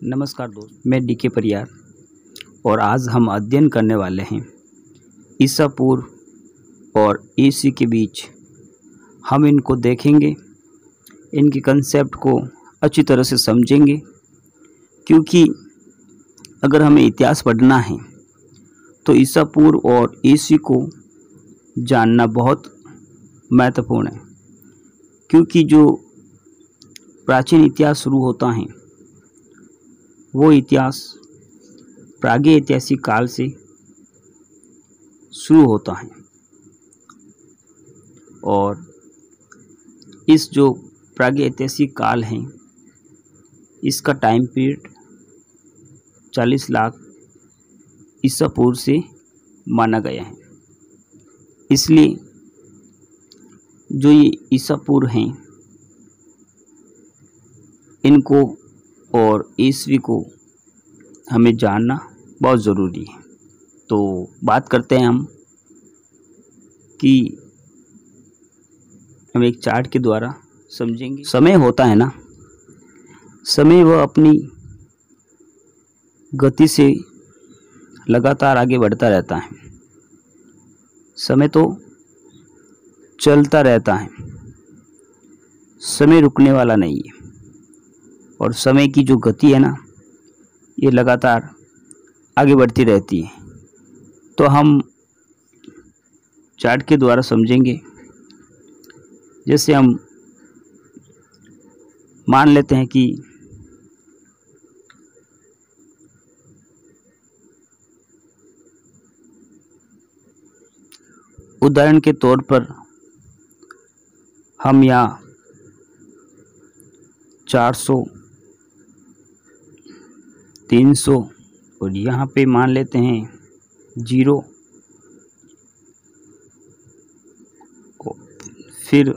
नमस्कार दोस्त, मैं डी के परियार और आज हम अध्ययन करने वाले हैं ईसा पूर्व और ईसी के बीच। हम इनको देखेंगे, इनके कंसेप्ट को अच्छी तरह से समझेंगे, क्योंकि अगर हमें इतिहास पढ़ना है तो ईसा पूर्व और ईसी को जानना बहुत महत्वपूर्ण है। क्योंकि जो प्राचीन इतिहास शुरू होता है वो इतिहास प्रागैतिहासिक ऐतिहासिक काल से शुरू होता है और इस जो प्रागैतिहासिक ऐतिहासिक काल है इसका टाइम पीरियड 40 लाख ईसा पूर्व से माना गया है। इसलिए जो ये ईसा पूर्व हैं इनको और ईसवी को हमें जानना बहुत ज़रूरी है। तो बात करते हैं हम कि हम एक चार्ट के द्वारा समझेंगे। समय होता है ना, समय वह अपनी गति से लगातार आगे बढ़ता रहता है। समय तो चलता रहता है, समय रुकने वाला नहीं है। और समय की जो गति है ना, ये लगातार आगे बढ़ती रहती है। तो हम चार्ट के द्वारा समझेंगे। जैसे हम मान लेते हैं कि उदाहरण के तौर पर हम यहाँ 400, 300 और यहाँ पे मान लेते हैं 0, फिर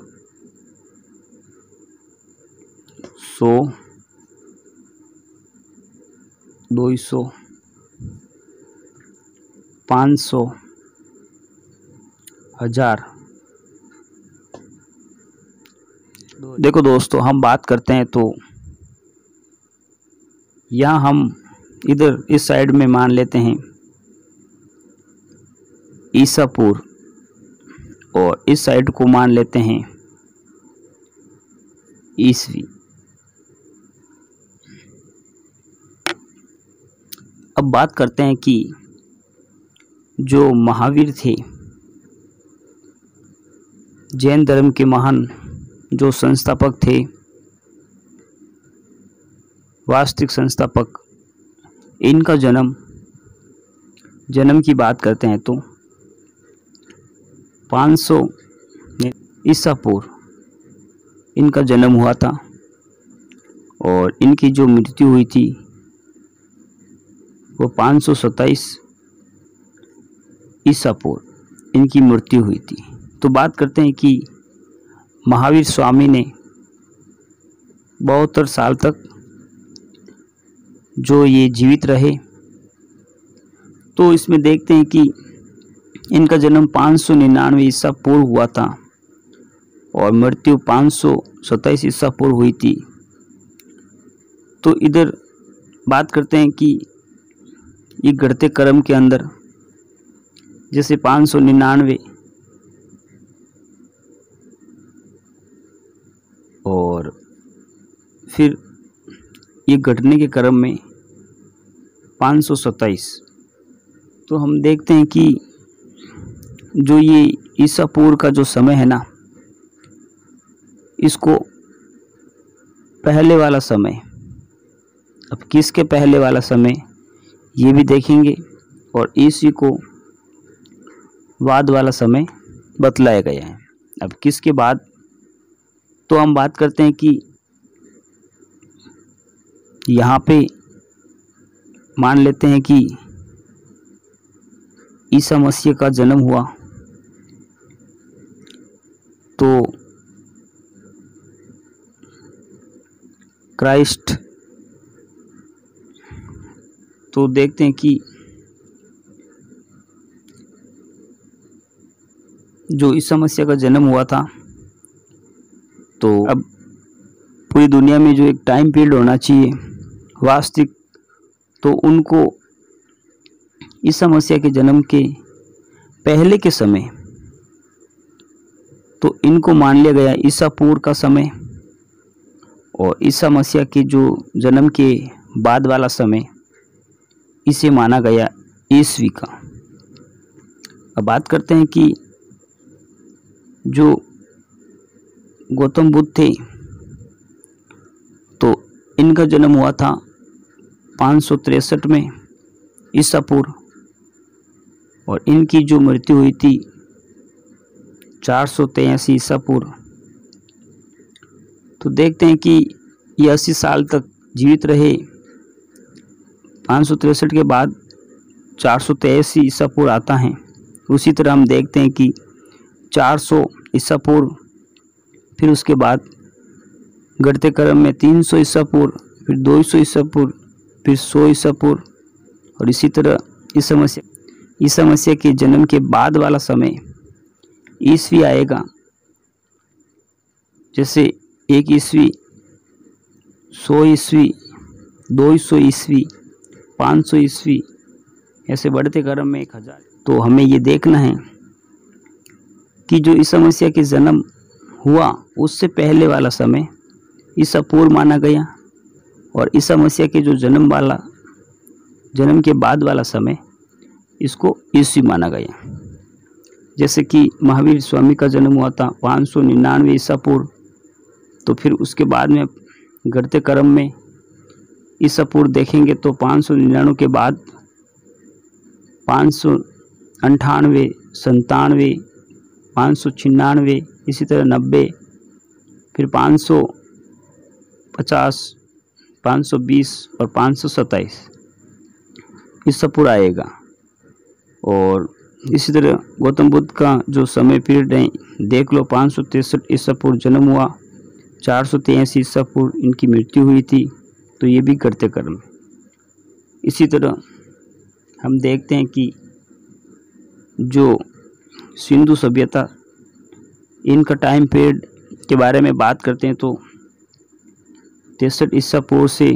100, 200, 500, 1000। देखो दोस्तों, हम बात करते हैं तो यहाँ हम इधर इस साइड में मान लेते हैं ईसा पूर्व और इस साइड को मान लेते हैं ईसवी। अब बात करते हैं कि जो महावीर थे, जैन धर्म के महान जो संस्थापक थे, वास्तविक संस्थापक, इनका जन्म की बात करते हैं तो 500 ईसा पूर्व इनका जन्म हुआ था और इनकी जो मृत्यु हुई थी वो 527 ईसा पूर्व इनकी मृत्यु हुई थी। तो बात करते हैं कि महावीर स्वामी ने 72 साल तक जो ये जीवित रहे। तो इसमें देखते हैं कि इनका जन्म 599 ईसा पूर्व हुआ था और मृत्यु 527 ईसा पूर्व हुई थी। तो इधर बात करते हैं कि ये घटते क्रम के अंदर जैसे 599 और फिर ये घटने के क्रम में 527। तो हम देखते हैं कि जो ये ईसा पूर्व का जो समय है ना, इसको पहले वाला समय, अब किसके पहले वाला समय ये भी देखेंगे और ईसी को बाद वाला समय बतलाया गया है। अब किसके बाद, तो हम बात करते हैं कि यहाँ पे मान लेते हैं कि ईसा मसीह का जन्म हुआ। तो क्राइस्ट, तो देखते हैं कि जो ईसा मसीह का जन्म हुआ था, तो अब पूरी दुनिया में जो एक टाइम पीरियड होना चाहिए वास्तविक तो उनको ईसा मसीह के जन्म के पहले के समय तो इनको मान लिया गया ईसा पूर्व का समय, और ईसा मसीह के जो जन्म के बाद वाला समय इसे माना गया ईसवी का। अब बात करते हैं कि जो गौतम बुद्ध थे तो इनका जन्म हुआ था 563 में ईसा पूर्व, और इनकी जो मृत्यु हुई थी 483 ईसा पूर्व। तो देखते हैं कि ये 80 साल तक जीवित रहे। 563 के बाद 483 ईसा पूर्व आता है। उसी तरह हम देखते हैं कि 400 ईसा पूर्व, फिर उसके बाद घटते क्रम में 300 ईसा पूर्व, फिर 200 ईसा पूर्व, फिर 100 ईसा पूर्व, और इसी तरह ईसा मसीह के जन्म के बाद वाला समय ईसवी आएगा। जैसे 1 ईसवी, 100 ईसवी, 200 ईसवी, 500 ईसवी, ऐसे बढ़ते क्रम में 1000। तो हमें ये देखना है कि जो ईसा मसीह के जन्म हुआ उससे पहले वाला समय ईसा पूर्व माना गया, और ईसा मसीह के जो जन्म के बाद वाला समय इसको ईसवी माना गया। जैसे कि महावीर स्वामी का जन्म हुआ था 599 ईसा पूर्व, तो फिर उसके बाद में घटते क्रम में ईसा पूर्व देखेंगे तो 599 के बाद 598, 97, 596, इसी तरह 90, फिर 550, 520 और 527 ईसा पूर्व आएगा। और इसी तरह गौतम बुद्ध का जो समय पीरियड है देख लो, 563 ईसा पूर्व जन्म हुआ, 483 ईसा पूर्व इनकी मृत्यु हुई थी। तो ये भी घटते क्रम। इसी तरह हम देखते हैं कि जो सिंधु सभ्यता, इनका टाइम पीरियड के बारे में बात करते हैं तो 63 ईसा पूर्व से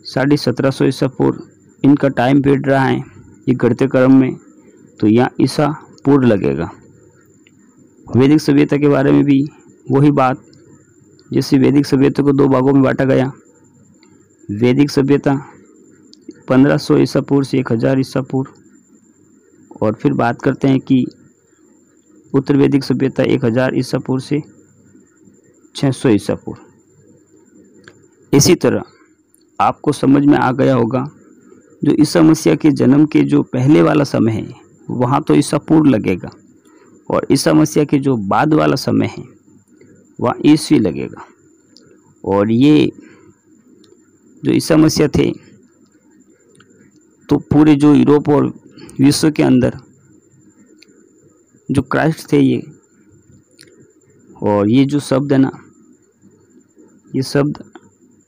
1750 ईसा पूर्व इनका टाइम पीरियड रहा है। ये घटते क्रम में, तो यहाँ ईसा पूर्व लगेगा। वैदिक सभ्यता के बारे में भी वही बात, जैसे वैदिक सभ्यता को 2 भागों में बांटा गया। वैदिक सभ्यता 1500 ईसा पूर्व से 1000 ईसा पूर्व, और फिर बात करते हैं कि उत्तर वैदिक सभ्यता 1000 ईसा पूर्व से 600 ईसा पूर्व। इसी तरह आपको समझ में आ गया होगा जो ईसा मसीह के जन्म के जो पहले वाला समय है वहाँ तो ईसा पूर्व लगेगा, और ईसा मसीह के जो बाद वाला समय है वहाँ ईसवी लगेगा। और ये जो ईसा मसीह थे तो पूरे जो यूरोप और विश्व के अंदर जो क्राइस्ट थे ये, और ये जो शब्द है ना, ये शब्द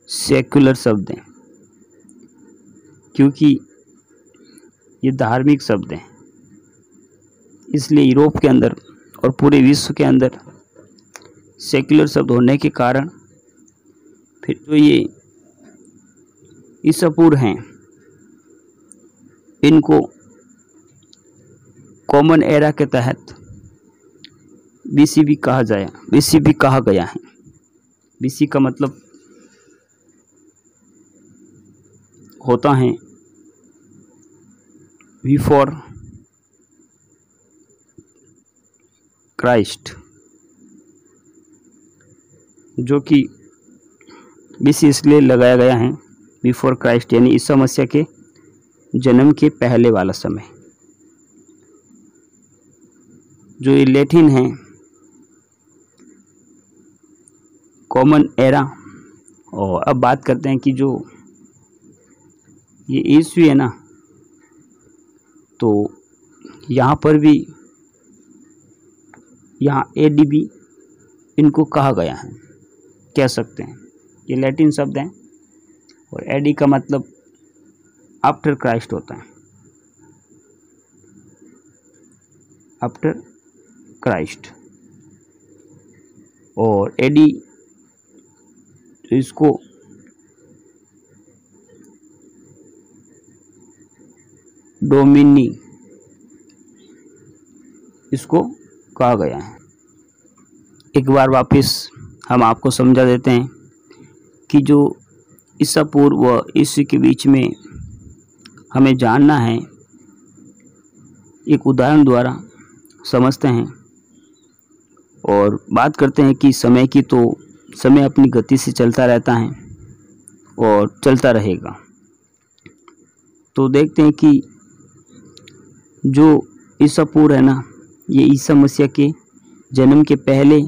सेक्युलर शब्द हैं, क्योंकि ये धार्मिक शब्द हैं। इसलिए यूरोप के अंदर और पूरे विश्व के अंदर सेक्युलर शब्द होने के कारण फिर जो ये ईसा पूर्व हैं इनको कॉमन एरा के तहत बीसी भी कहा गया है। बीसी का मतलब होता है बिफोर क्राइस्ट, जो कि बीसी इसलिए लगाया गया है बिफोर क्राइस्ट, यानी ईसा मसीह के जन्म के पहले वाला समय। जो ये लैटिन है कॉमन एरा। और अब बात करते हैं कि जो ये ईसवी है ना, तो यहाँ पर भी यहाँ एडीबी इनको कहा गया है, कह सकते हैं। ये लैटिन शब्द हैं, और एडी का मतलब आफ्टर क्राइस्ट होता है, आफ्टर क्राइस्ट। और एडी तो इसको डोमिनी इसको कहा गया है। एक बार वापस हम आपको समझा देते हैं कि जो ईसा पूर्व व ईस्वी के बीच में हमें जानना है, एक उदाहरण द्वारा समझते हैं और बात करते हैं कि समय की। तो समय अपनी गति से चलता रहता है और चलता रहेगा। तो देखते हैं कि जो ईसा पूर्व है ना, ये ईसा मसीह के जन्म के पहले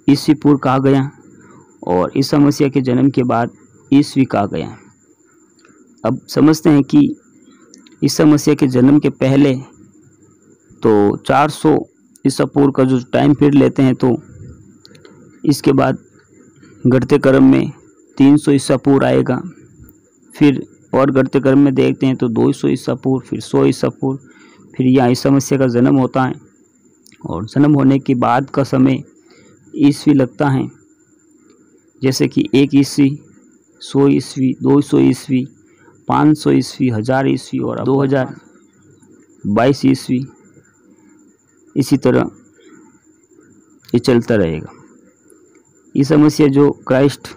ईस्वी पूर्व कहा गया और ईसा मसीह के जन्म के बाद ईस्वी कहा गया। अब समझते हैं कि ईसा मसीह के जन्म के पहले तो 400 ईसा पूर्व का जो टाइम पीरियड लेते हैं, तो इसके बाद घटते क्रम में 300 ईसा पूर्व आएगा। फिर और घटते क्रम में देखते हैं तो 200 ईसा पूर्व, फिर 100 ईसा पूर्व, फिर यहाँ ईसा मसीह का जन्म होता है और जन्म होने के बाद का समय ईस्वी लगता है। जैसे कि 1 ईस्वी, 100 ईस्वी, 200 ईस्वी, 500 ईस्वी, 1000 ईस्वी और 2022 ईस्वी। इसी तरह ये चलता रहेगा। ईसा मसीह जो क्राइस्ट,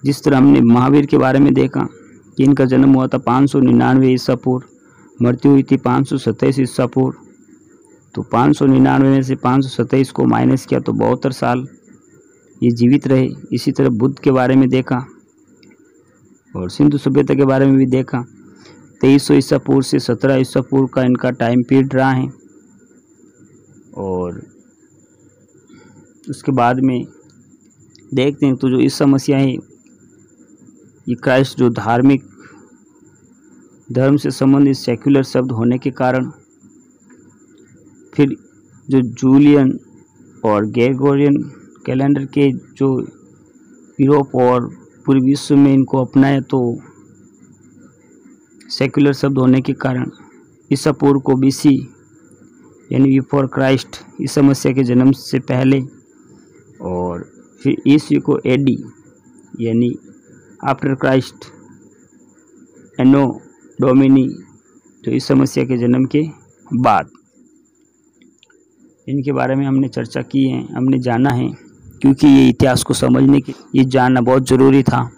जिस तरह हमने महावीर के बारे में देखा कि इनका जन्म हुआ था 599 ईसा पूर्व, मृत्यु हुई थी 527 ईसा पूर्व। तो 599 में से 527 को माइनस किया तो 72 साल ये जीवित रहे। इसी तरह बुद्ध के बारे में देखा और सिंधु सभ्यता के बारे में भी देखा। 2300 ईसा पूर्व से 17 ईसा पूर्व का इनका टाइम पीरियड रहा है। और उसके बाद में देखते हैं तो जो ईसा मसीह है, ये क्राइस्ट जो धार्मिक धर्म से संबंधित सेक्युलर शब्द होने के कारण, फिर जो जूलियन और ग्रेगोरियन कैलेंडर के जो यूरोप और पूरे विश्व में इनको अपनाया, तो सेक्युलर शब्द होने के कारण ईसा पूर्व को बीसी यानी बिफोर क्राइस्ट, ईसा मसीह के जन्म से पहले, और फिर ईस्वी को एडी यानी आफ्टर क्राइस्ट, एनो डोमिनी जो ईसा मसीह के जन्म के बाद। इनके बारे में हमने चर्चा की है, हमने जाना है, क्योंकि ये इतिहास को समझने के ये जानना बहुत ज़रूरी था।